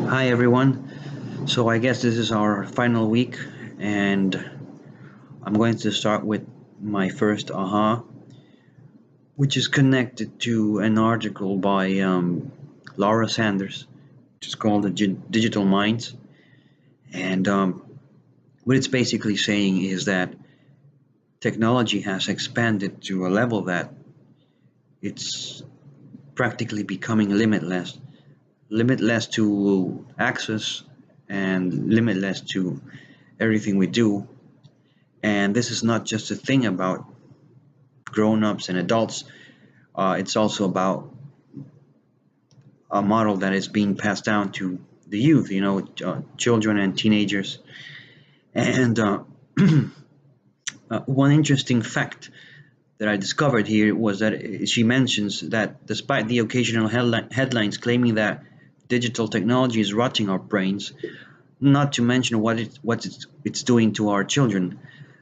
Hi everyone. So I guess this is our final week, and I'm going to start with my first aha, which is connected to an article by Laura Sanders, which is called the Digital Minds. And what it's basically saying is that technology has expanded to a level that it's practically becoming limitless, limitless to access and limitless to everything we do. And this is not just a thing about grown-ups and adults. It's also about a model that is being passed down to the youth, children and teenagers. And one interesting fact that I discovered here was that she mentions that despite the occasional headlines claiming that digital technology is rotting our brains, not to mention what it's doing to our children.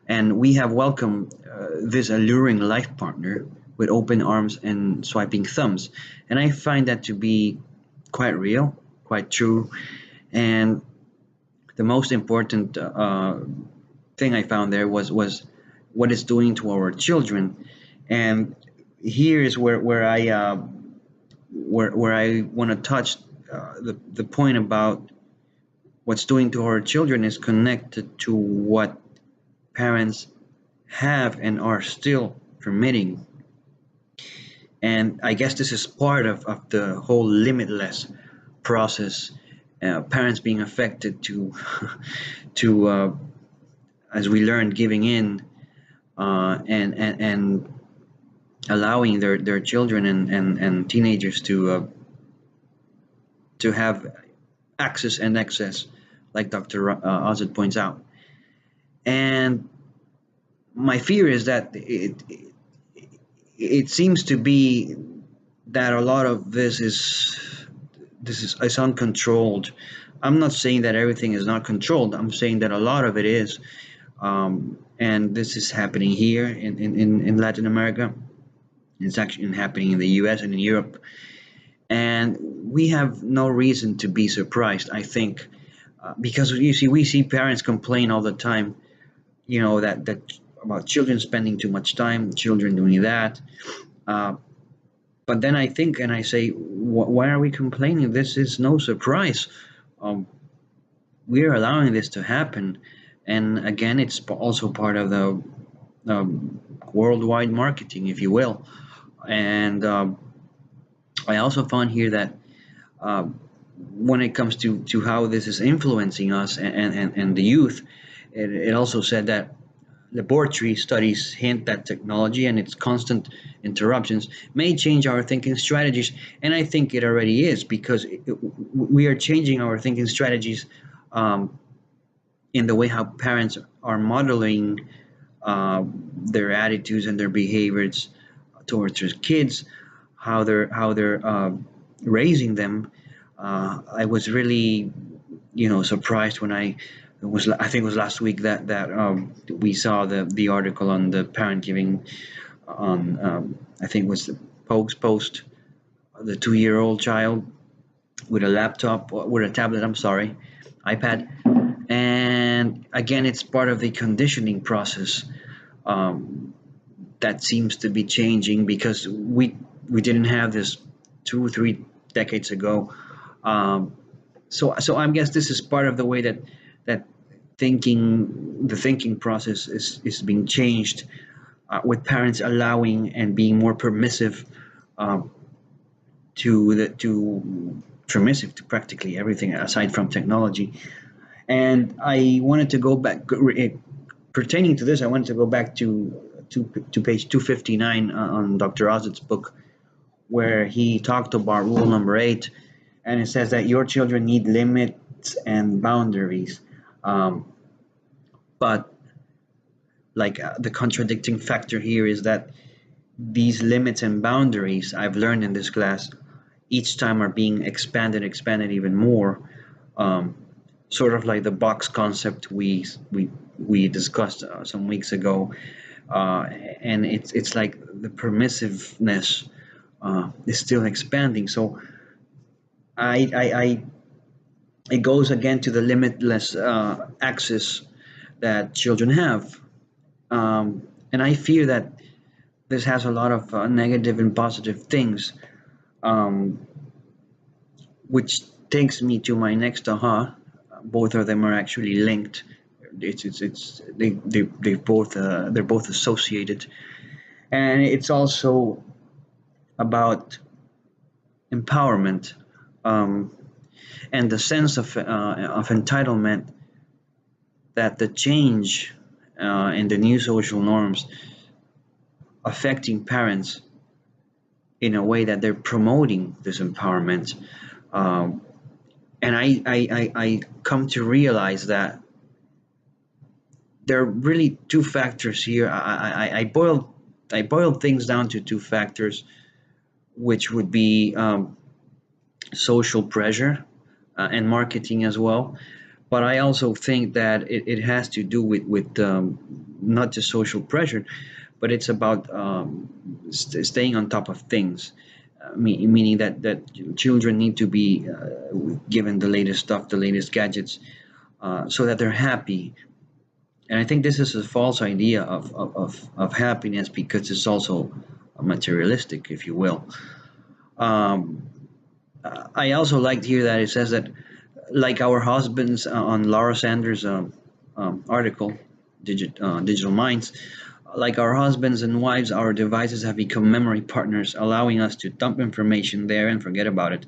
And we have welcomed this alluring life partner with open arms and swiping thumbs. And I find that to be quite real, quite true. And the most important thing I found there was what it's doing to our children. And here is where I want to touch the point about what's doing to our children is connected to what parents have and are still permitting. And I guess this is part of the whole limitless process. Parents being affected to, to as we learned, giving in and allowing their children and teenagers to have access and access, like Dr. Ozit points out. And my fear is that it seems to be that a lot of this is uncontrolled. I'm not saying that everything is not controlled. I'm saying that a lot of it is, and this is happening here in Latin America. It's actually happening in the U.S. and in Europe, and we have no reason to be surprised. I think because you see, we see parents complain all the time, that about children spending too much time, children doing that. Uh, but then I think and I say, why are we complaining? This is no surprise. Um, we are allowing this to happen, and again, it's also part of the worldwide marketing, if you will. And I also found here that uh, when it comes to how this is influencing us and the youth, it also said that laboratory studies hint that technology and its constant interruptions may change our thinking strategies. And I think it already is, because we are changing our thinking strategies um, in the way how parents are modeling their attitudes and their behaviors towards their kids, how they're raising them. I was really, surprised when I think it was last week that we saw the article on the parent giving on I think it was the Pogue's post, the 2-year-old child with a laptop, with a tablet. I'm sorry, iPad. And again, it's part of the conditioning process um, that seems to be changing, because we didn't have this 2 3 decades ago. Um, so I guess this is part of the way that the thinking process is being changed, with parents allowing and being more permissive, um, to permissive to practically everything aside from technology. And I wanted to go back, pertaining to this. I wanted to go back to page 259 on Dr. Ozit's book, where he talked about rule number 8, and it says that your children need limits and boundaries. Um, but like the contradicting factor here is that these limits and boundaries, I've learned in this class, each time are being expanded even more. Um, Sort of like the box concept we discussed some weeks ago, and it's like the permissiveness is still expanding. So I it goes again to the limitless access that children have. And I fear that this has a lot of negative and positive things, um, which takes me to my next aha. Both of them are actually linked. They both they're both associated, and it's also about empowerment, um, and the sense of entitlement that the change in the new social norms affecting parents in a way that they're promoting this empowerment. Um, and I come to realize that there are really two factors here. I boiled things down to two factors, which would be social pressure and marketing as well. But I also think that it has to do with not just social pressure, but it's about staying on top of things. Meaning that children need to be given the latest stuff, the latest gadgets, so that they're happy. And I think this is a false idea of happiness because it's also materialistic, if you will. Um, I also liked here that it says that, like our husbands on Laura Sanders' article, Digital Minds, like our husbands and wives, our devices have become memory partners, allowing us to dump information there and forget about it.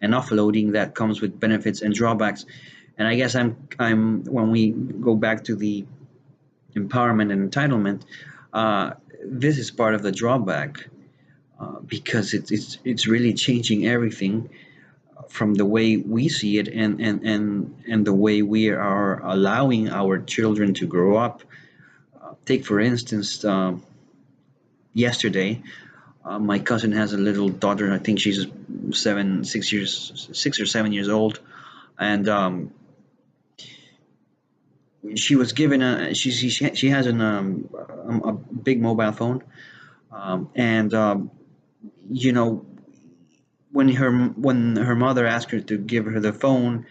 And offloading that comes with benefits and drawbacks. And I guess I'm when we go back to the empowerment and entitlement, uh, this is part of the drawback because it's really changing everything from the way we see it and the way we are allowing our children to grow up. Take for instance, yesterday, my cousin has a little daughter. I think she's 6 or 7 years old, and she was given she has a big mobile phone, and you know when her mother asked her to give her the phone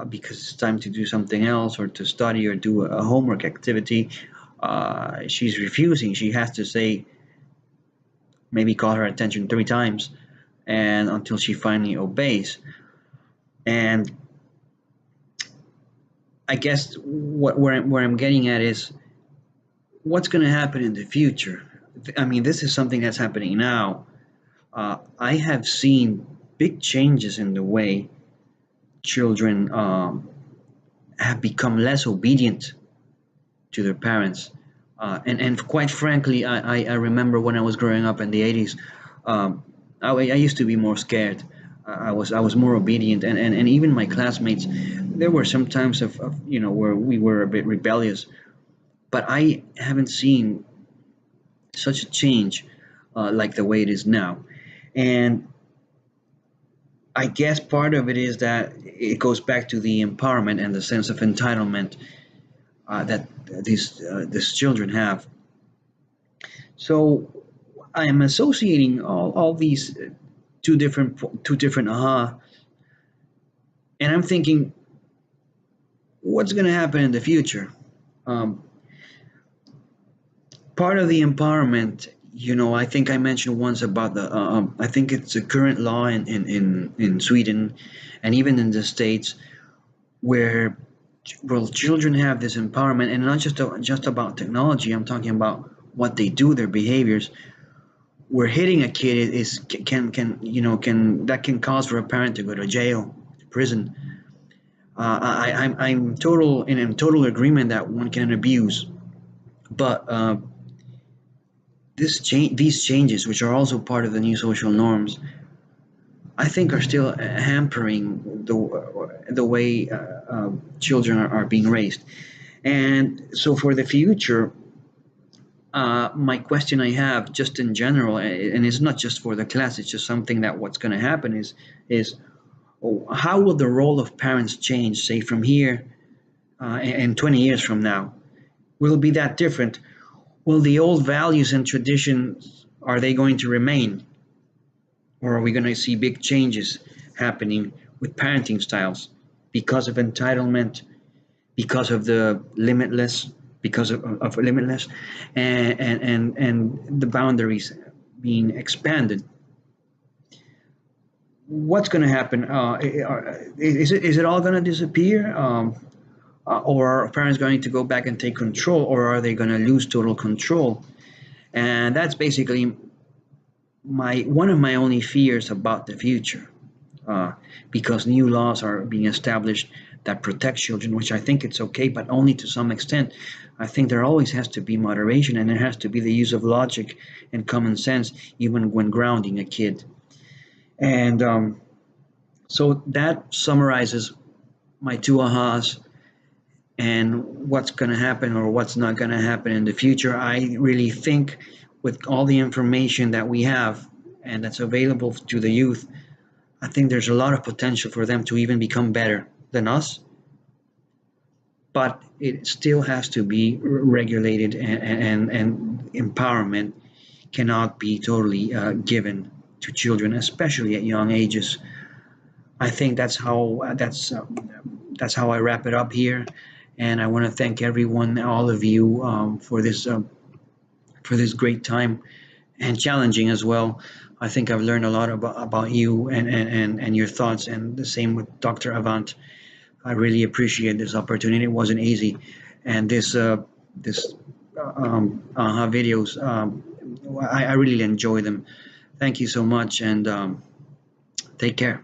because it's time to do something else or to study or do a homework activity, she's refusing. She has to say, maybe call her attention 3 times, and until she finally obeys. And I guess where I'm getting at is what's going to happen in the future. I mean, this is something that's happening now. I have seen big changes in the way children have become less obedient to their parents. And quite frankly, I remember when I was growing up in the 80s, I used to be more scared. I was more obedient, and even my classmates, there were some times of where we were a bit rebellious, but I haven't seen such a change like the way it is now. And I guess part of it is that it goes back to the empowerment and the sense of entitlement that these children have. So I am associating all these two different aha, and I'm thinking, what's going to happen in the future? Um, Part of the empowerment, I think I mentioned once about I think it's a current law in Sweden, and even in the States, where well children have this empowerment, and not just about technology. I'm talking about what they do, their behaviors. Where hitting a kid is can that can cause for a parent to go to jail, to prison. I'm in total agreement that one can abuse, but these changes, which are also part of the new social norms, I think are still hampering the way children are being raised. And so for the future, my question I have, just in general, and it's not just for the class, it's just something that what's going to happen is how will the role of parents change, say from here and 20 years from now? Will it be that different? Will the old values and traditions, are they going to remain, or are we going to see big changes happening with parenting styles? because of entitlement, because of the limitless, because of limitless, and the boundaries being expanded. What's going to happen? Is it all going to disappear? Or are parents going to go back and take control, or are they going to lose total control? And that's basically my one of my only fears about the future, because new laws are being established that protect children, which I think it's okay, but only to some extent. I think there always has to be moderation, and there has to be the use of logic and common sense, even when grounding a kid. And so that summarizes my two ahas and what's going to happen or what's not going to happen in the future. I really think with all the information that we have and that's available to the youth, I think there's a lot of potential for them to even become better than us, but it still has to be regulated, and empowerment cannot be totally given to children, especially at young ages. I think that's how I wrap it up here, and I want to thank everyone, all of you, for this great time and challenging as well. I think I've learned a lot about you and your thoughts, and the same with Dr. Avant. I really appreciate this opportunity. It wasn't easy, and this videos, I really enjoy them. Thank you so much, and take care.